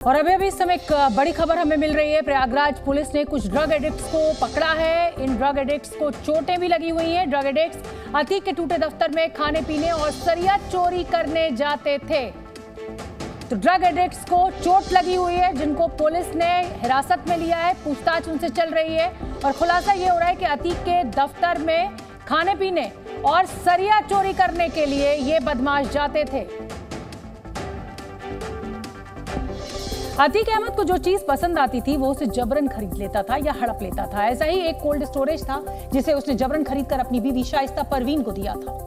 और अभी इस समय एक बड़ी खबर हमें मिल रही है। प्रयागराज पुलिस ने कुछ ड्रग एडिक्ट्स को पकड़ा है। इन ड्रग एडिक्ट्स को चोटें भी लगी हुई हैं। ड्रग एडिक्ट्स अतीक के टूटे दफ्तर में खाने पीने और सरिया चोरी करने जाते थे। तो ड्रग एडिक्ट्स को चोट लगी हुई है, जिनको पुलिस ने हिरासत में लिया है। पूछताछ उनसे चल रही है और खुलासा ये हो रहा है कि अतीक के दफ्तर में खाने पीने और सरिया चोरी करने के लिए ये बदमाश जाते थे। अतीक अहमद को जो चीज पसंद आती थी वो उसे जबरन खरीद लेता था या हड़प लेता था। ऐसा ही एक कोल्ड स्टोरेज था जिसे उसने जबरन खरीदकर अपनी बीवी शाइस्ता परवीन को दिया था।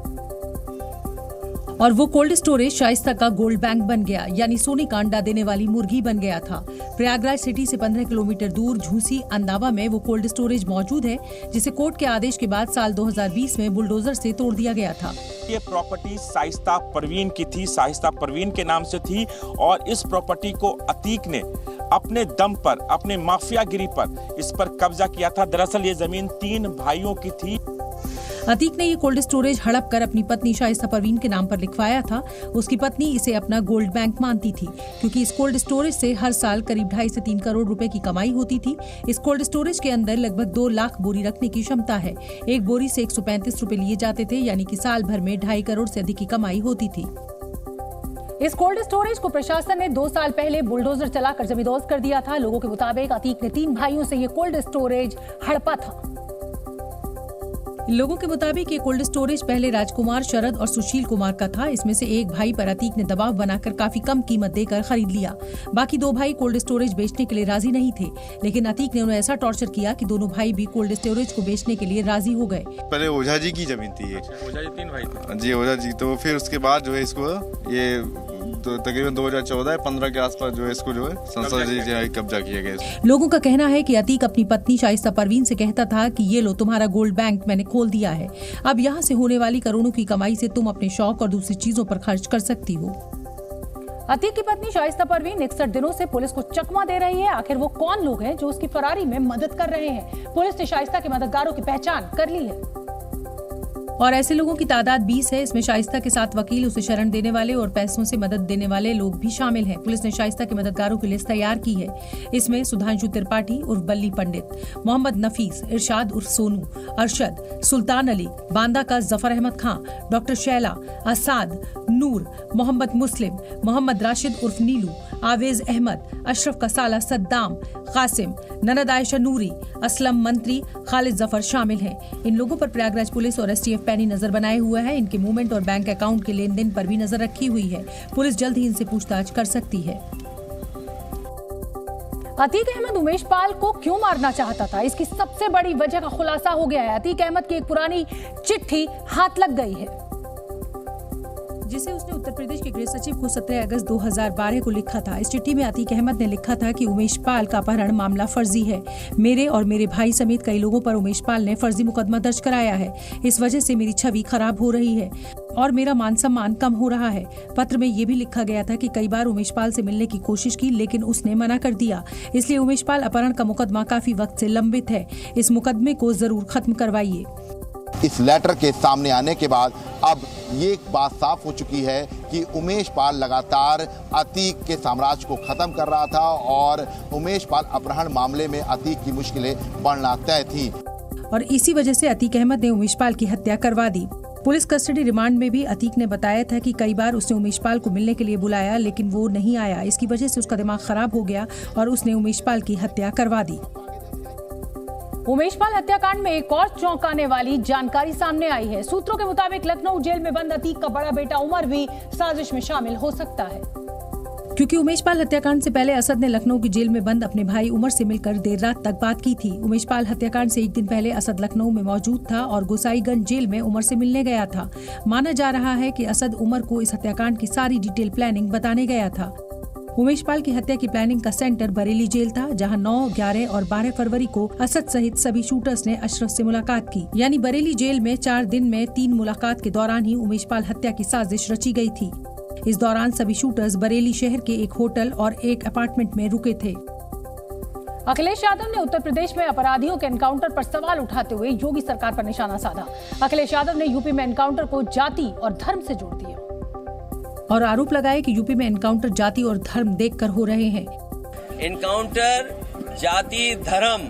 और वो कोल्ड स्टोरेज शाइस्ता का गोल्ड बैंक बन गया, यानी सोने का अंडा देने वाली मुर्गी बन गया था। प्रयागराज सिटी से 15 किलोमीटर दूर झूसी अंदावा में वो कोल्ड स्टोरेज मौजूद है, जिसे कोर्ट के आदेश के बाद साल 2020 में बुलडोजर से तोड़ दिया गया था। ये प्रॉपर्टी शाइस्ता परवीन की थी, शाइस्ता परवीन के नाम से थी और इस प्रॉपर्टी को अतीक ने अपने दम पर, अपने माफियागिरी पर इस पर कब्जा किया था। दरअसल ये जमीन 3 भाइयों की थी। अतीक ने ये कोल्ड स्टोरेज हड़प कर अपनी पत्नी शाइस्ता परवीन के नाम पर लिखवाया था। उसकी पत्नी इसे अपना गोल्ड बैंक मानती थी, क्योंकि इस कोल्ड स्टोरेज से हर साल करीब 2.5 से 3 करोड़ रुपए की कमाई होती थी। इस कोल्ड स्टोरेज के अंदर लगभग 2 लाख बोरी रखने की क्षमता है। एक बोरी से 135 रुपए लिए जाते थे, यानी कि साल भर में 2.5 करोड़ से अधिक की कमाई होती थी। इस कोल्ड स्टोरेज को प्रशासन ने 2 साल पहले बुलडोजर चलाकर जमींदोज कर दिया था। लोगों के मुताबिक अतीक ने 3 भाइयों से ये कोल्ड स्टोरेज हड़पा था। लोगों के मुताबिक ये कोल्ड स्टोरेज पहले राजकुमार, शरद और सुशील कुमार का था। इसमें से एक भाई पर अतीक ने दबाव बनाकर काफी कम कीमत देकर खरीद लिया। बाकी 2 भाई कोल्ड स्टोरेज बेचने के लिए राजी नहीं थे, लेकिन अतीक ने उन्हें ऐसा टॉर्चर किया कि दोनों भाई भी कोल्ड स्टोरेज को बेचने के लिए राजी हो गए। पहले ओझा जी की जमीन थी ये। ओझा जी 3 भाई थे। जी ओझा जी, तो फिर उसके बाद जो है इसको ये तो तकरीबन 2014-15 के आसपास जो है इसको जो है संसद जी कब्जा किया गया। लोगों का कहना है कि अतीक अपनी पत्नी शाइस्ता परवीन से कहता था कि ये लो तुम्हारा गोल्ड बैंक मैंने खोल दिया है, अब यहाँ से होने वाली करोड़ों की कमाई से तुम अपने शौक और दूसरी चीजों पर खर्च कर सकती हो। अतीक की पत्नी शाइस्ता परवीन 61 दिनों से पुलिस को चकमा दे रही है। आखिर वो कौन लोग हैं जो उसकी फरारी में मदद कर रहे हैं? पुलिस ने शाइस्ता के मददगारों की पहचान कर ली है और ऐसे लोगों की तादाद 20 है। इसमें शाइस्ता के साथ वकील, उसे शरण देने वाले और पैसों से मदद देने वाले लोग भी शामिल हैं। पुलिस ने शाइस्ता के मददगारों की लिस्ट तैयार की है। इसमें सुधांशु त्रिपाठी उर्फ बल्ली पंडित, मोहम्मद नफीस, इरशाद उर्फ सोनू, अरशद, सुल्तान अली, बांदा का जफर अहमद खान, डॉक्टर शैला, असाद, नूर, मोहम्मद मुस्लिम, मोहम्मद राशिद उर्फ नीलू, आवेज अहमद, अशरफ का साला सद्दाम, कासिम, ननद आयशा नूरी, असलम मंत्री, खालिद जफर शामिल हैं। इन लोगों पर प्रयागराज पुलिस और एसटीएफ पैनी नजर बनाए हुआ है। इनके मूवमेंट और बैंक अकाउंट के लेन देन पर भी नजर रखी हुई है। पुलिस जल्द ही इनसे पूछताछ कर सकती है। अतीक अहमद उमेश पाल को क्यों मारना चाहता था, इसकी सबसे बड़ी वजह का खुलासा हो गया है। अतीक अहमद की एक पुरानी चिट्ठी हाथ लग गई है, जिसे उसने उत्तर प्रदेश के गृह सचिव को 17 अगस्त 2012 को लिखा था। इस चिट्ठी में अतीक अहमद ने लिखा था कि उमेश पाल का अपहरण मामला फर्जी है। मेरे और मेरे भाई समेत कई लोगों पर उमेश पाल ने फर्जी मुकदमा दर्ज कराया है। इस वजह से मेरी छवि खराब हो रही है और मेरा मान सम्मान कम हो रहा है। पत्र में ये भी लिखा गया था कि कई बार उमेश पाल से मिलने की कोशिश की, लेकिन उसने मना कर दिया। इसलिए उमेश पाल अपहरण का मुकदमा काफी वक्त से लंबित है। इस मुकदमे को जरूर खत्म करवाइए। इस लेटर के सामने आने के बाद अब ये बात साफ हो चुकी है कि उमेश पाल लगातार अतीक के साम्राज्य को खत्म कर रहा था और उमेश पाल अपहरण मामले में अतीक की मुश्किलें बढ़ना तय थी। और इसी वजह से अतीक अहमद ने उमेश पाल की हत्या करवा दी। पुलिस कस्टडी रिमांड में भी अतीक ने बताया था कि कई बार उसने उमेश पाल को मिलने के लिए बुलाया, लेकिन वो नहीं आया। इसकी वजह से उसका दिमाग खराब हो गया और उसने उमेश पाल की हत्या करवा दी। उमेश पाल हत्याकांड में एक और चौंकाने वाली जानकारी सामने आई है। सूत्रों के मुताबिक लखनऊ जेल में बंद अतीक का बड़ा बेटा उमर भी साजिश में शामिल हो सकता है, क्योंकि उमेश पाल हत्याकांड से पहले असद ने लखनऊ की जेल में बंद अपने भाई उमर से मिलकर देर रात तक बात की थी। उमेश पाल हत्याकांड से 1 दिन पहले असद लखनऊ में मौजूद था और गोसाईगंज जेल में उमर से मिलने गया था। माना जा रहा है कि असद उमर को इस हत्याकांड की सारी डिटेल प्लानिंग बताने गया था। उमेश पाल की हत्या की प्लानिंग का सेंटर बरेली जेल था, जहां 9, 11 और 12 फरवरी को असद सहित सभी शूटर्स ने अशरफ से मुलाकात की। यानी बरेली जेल में 4 दिन में 3 मुलाकात के दौरान ही उमेश पाल हत्या की साजिश रची गई थी। इस दौरान सभी शूटर्स बरेली शहर के एक होटल और एक अपार्टमेंट में रुके थे। अखिलेश यादव ने उत्तर प्रदेश में अपराधियों के एनकाउंटर पर सवाल उठाते हुए योगी सरकार पर निशाना साधा। अखिलेश यादव ने यूपी में एनकाउंटर को जाति और धर्म से जोड़ दिया और आरोप लगाए कि यूपी में एनकाउंटर जाति और धर्म देखकर हो रहे हैं। इनकाउंटर जाति, धर्म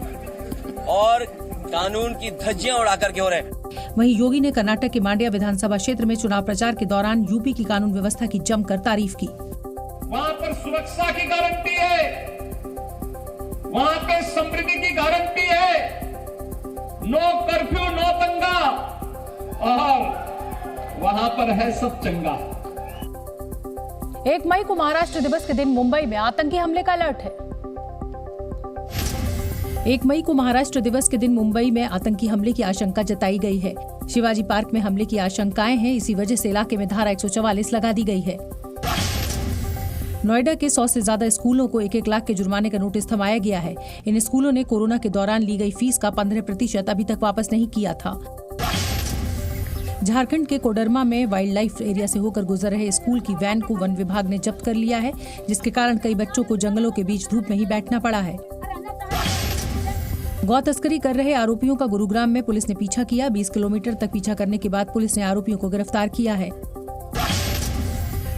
और कानून की धज्जियां उड़ाकर के हो रहे हैं। वहीं योगी ने कर्नाटक के मांड्या विधानसभा क्षेत्र में चुनाव प्रचार के दौरान यूपी की कानून व्यवस्था की जमकर तारीफ की। वहां पर सुरक्षा की गारंटी है, वहां पे समृद्धि की गारंटी है, नो कर्फ्यू, नो दंगा, और वहां पर है सब चंगा। 1 मई को महाराष्ट्र दिवस के दिन मुंबई में आतंकी हमले का अलर्ट है। 1 मई को महाराष्ट्र दिवस के दिन मुंबई में आतंकी हमले की आशंका जताई गई है। शिवाजी पार्क में हमले की आशंकाएं हैं, इसी वजह से इलाके में धारा 144 लगा दी गई है। नोएडा के 100 से ज्यादा स्कूलों को 1-1 लाख के जुर्माने का नोटिस थमाया गया है। इन स्कूलों ने कोरोना के दौरान ली गई फीस का 15% अभी तक वापस नहीं किया था। झारखंड के कोडरमा में वाइल्ड लाइफ एरिया से होकर गुजर रहे स्कूल की वैन को वन विभाग ने जब्त कर लिया है, जिसके कारण कई बच्चों को जंगलों के बीच धूप में ही बैठना पड़ा है। गौ तस्करी कर रहे आरोपियों का गुरुग्राम में पुलिस ने पीछा किया। 20 किलोमीटर तक पीछा करने के बाद पुलिस ने आरोपियों को गिरफ्तार किया है।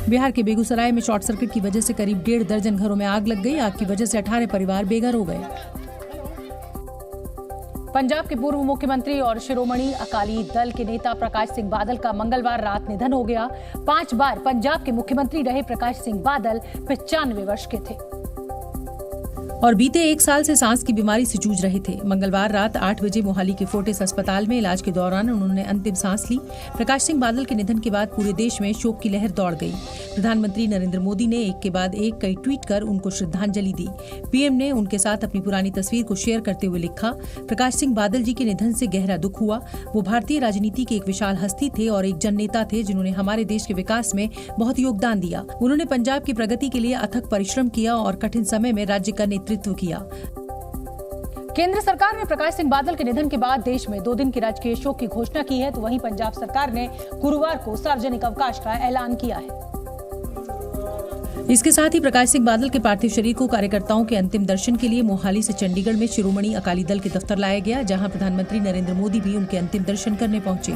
बिहार के बेगूसराय में शॉर्ट सर्किट की वजह से करीब 1.5 दर्जन घरों में आग लग गई। आग की वजह से 18 परिवार बेघर हो गए। पंजाब के पूर्व मुख्यमंत्री और शिरोमणि अकाली दल के नेता प्रकाश सिंह बादल का मंगलवार रात निधन हो गया। 5 बार पंजाब के मुख्यमंत्री रहे प्रकाश सिंह बादल 95 वर्ष के थे और बीते 1 साल से सांस की बीमारी से जूझ रहे थे। मंगलवार रात 8 बजे मोहाली के फोर्टिस अस्पताल में इलाज के दौरान उन्होंने अंतिम सांस ली। प्रकाश सिंह बादल के निधन के बाद पूरे देश में शोक की लहर दौड़ गई। प्रधानमंत्री नरेंद्र मोदी ने एक के बाद एक कई ट्वीट कर उनको श्रद्धांजलि दी। पीएम ने उनके साथ अपनी पुरानी तस्वीर को शेयर करते हुए लिखा, प्रकाश सिंह बादल जी के निधन से गहरा दुख हुआ। वो भारतीय राजनीति के एक विशाल हस्ती थे और एक जननेता थे जिन्होंने हमारे देश के विकास में बहुत योगदान दिया। उन्होंने पंजाब की प्रगति के लिए अथक परिश्रम किया और कठिन समय में राज्य का नेतृत्व किया। केंद्र सरकार ने प्रकाश सिंह बादल के निधन के बाद देश में 2 दिन की राजकीय शोक की घोषणा की है, तो वहीं पंजाब सरकार ने गुरुवार को सार्वजनिक अवकाश का ऐलान किया है। इसके साथ ही प्रकाश सिंह बादल के पार्थिव शरीर को कार्यकर्ताओं के अंतिम दर्शन के लिए मोहाली से चंडीगढ़ में शिरोमणि अकाली दल के दफ्तर लाया गया, जहां प्रधानमंत्री नरेंद्र मोदी भी उनके अंतिम दर्शन करने पहुंचे।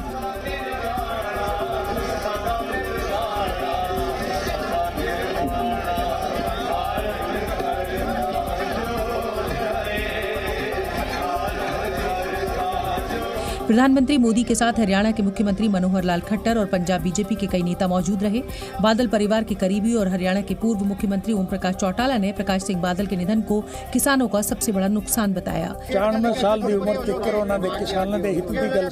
प्रधानमंत्री मोदी के साथ हरियाणा के मुख्यमंत्री मनोहर लाल खट्टर और पंजाब बीजेपी के कई नेता मौजूद रहे। बादल परिवार के करीबी और हरियाणा के पूर्व मुख्यमंत्री ओम प्रकाश चौटाला ने प्रकाश सिंह बादल के निधन को किसानों का सबसे बड़ा नुकसान बताया। 94 साल की उम्र तक उन्होंने किसानों के हित की गल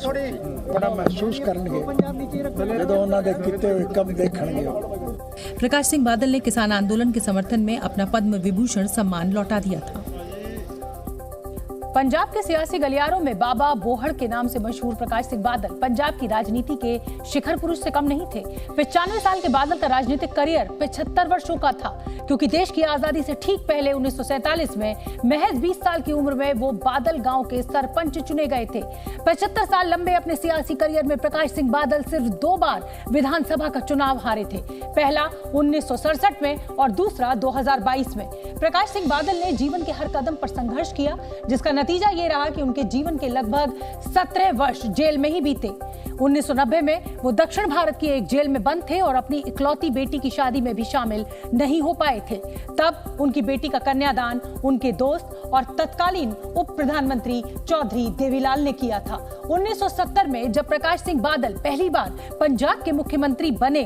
बड़ा महसूस करनगे जदों उन्हां दे कीते होए काम देखणगे। प्रकाश सिंह बादल ने किसान आंदोलन के समर्थन में अपना पद्म विभूषण सम्मान लौटा दिया था। पंजाब के सियासी गलियारों में बाबा बोहड़ के नाम से मशहूर प्रकाश सिंह बादल पंजाब की राजनीति के शिखर पुरुष से कम नहीं थे। 95 साल के बादल का राजनीतिक करियर 75 वर्षों का था, क्योंकि देश की आजादी से ठीक पहले 1947 में महज 20 साल की उम्र में वो बादल गांव के सरपंच चुने गए थे। 75 साल लंबे अपने सियासी करियर में प्रकाश सिंह बादल सिर्फ 2 बार विधानसभा का चुनाव हारे थे, पहला 1967 में और दूसरा 2022 में। प्रकाश सिंह बादल ने जीवन के हर कदम पर संघर्ष किया, जिसका नतीजा ये रहा कि उनके जीवन के लगभग 17 वर्ष जेल में ही बीते। 1990 में वो दक्षिण भारत की एक जेल में बंद थे और अपनी इकलौती बेटी की शादी में भी शामिल नहीं हो पाए थे। तब उनकी बेटी का कन्यादान उनके दोस्त और तत्कालीन उप प्रधानमंत्री चौधरी देवीलाल ने किया था। 1970 में जब प्रकाश सिंह बादल पहली बार पंजाब के मुख्यमंत्री बने,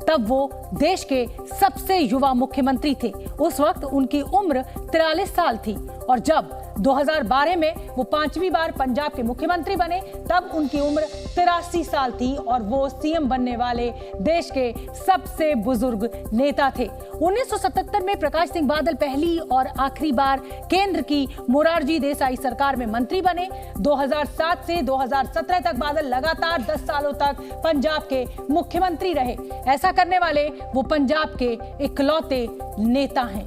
तब वो देश के सबसे युवा मुख्यमंत्री थे। उस वक्त उनकी उम्र 43 साल थी और जब 2012 में वो 5वीं बार पंजाब के मुख्यमंत्री बने, तब उनकी उम्र 83 साल थी और वो सीएम बनने वाले देश के सबसे बुजुर्ग नेता थे। 1977 में प्रकाश सिंह बादल पहली और आखिरी बार केंद्र की मोरारजी देसाई सरकार में मंत्री बने। 2007 से 2017 तक बादल लगातार 10 सालों तक पंजाब के मुख्यमंत्री रहे। ऐसा करने वाले वो पंजाब के इकलौते नेता हैं।